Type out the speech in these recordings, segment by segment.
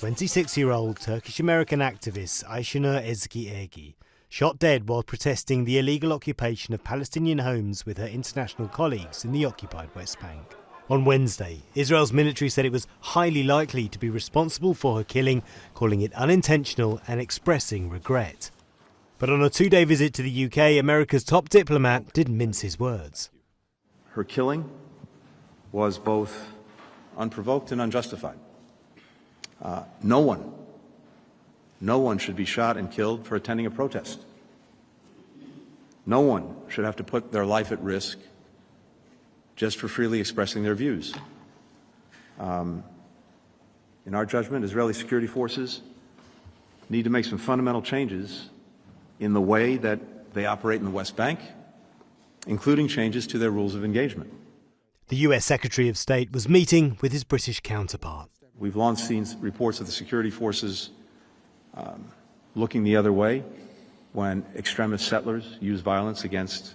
26-year-old Turkish-American activist Aysenur Ezgi Eygi, shot dead while protesting the illegal occupation of Palestinian homes with her international colleagues in the occupied West Bank. On Wednesday, Israel's military said it was highly likely to be responsible for her killing, calling it unintentional and expressing regret. But on a two-day visit to the UK, America's top diplomat didn't mince his words. Her killing was both unprovoked and unjustified. No one should be shot and killed for attending a protest. No one should have to put their life at risk just for freely expressing their views. In our judgment, Israeli security forces need to make some fundamental changes in the way that they operate in the West Bank, including changes to their rules of engagement. The US Secretary of State was meeting with his British counterpart. We've long seen reports of the security forces looking the other way when extremist settlers use violence against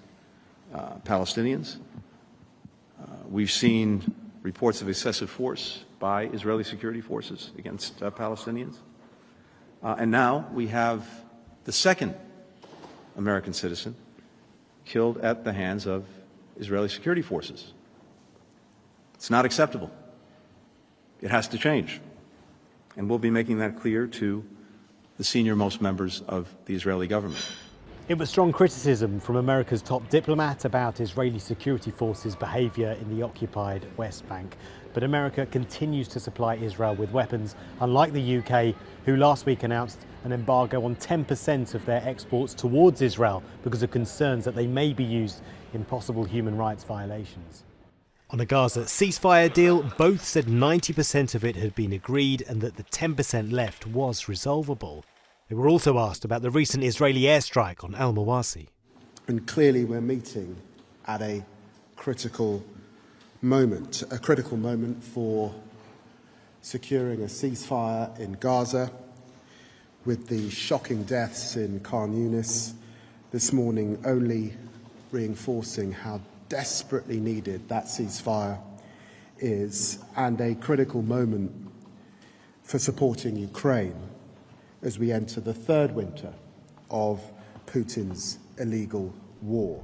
Palestinians. We've seen reports of excessive force by Israeli security forces against Palestinians. And now we have the second American citizen killed at the hands of Israeli security forces. It's not acceptable. It has to change. And we'll be making that clear to the senior-most members of the Israeli government. It was strong criticism from America's top diplomat about Israeli security forces' behaviour in the occupied West Bank. But America continues to supply Israel with weapons, unlike the UK, who last week announced an embargo on 10% of their exports towards Israel because of concerns that they may be used in possible human rights violations. On a Gaza ceasefire deal, both said 90% of it had been agreed and that the 10% left was resolvable. They were also asked about the recent Israeli airstrike on al-Mawasi. And clearly we're meeting at a critical moment for securing a ceasefire in Gaza, with the shocking deaths in Khan Yunis this morning only reinforcing how desperately needed that ceasefire is, and a critical moment for supporting Ukraine as we enter the third winter of Putin's illegal war.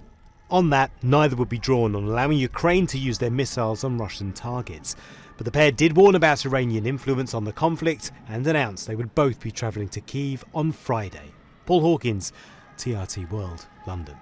On that, neither would be drawn on allowing Ukraine to use their missiles on Russian targets. But the pair did warn about Iranian influence on the conflict and announced they would both be travelling to Kyiv on Friday. Paul Hawkins, TRT World, London.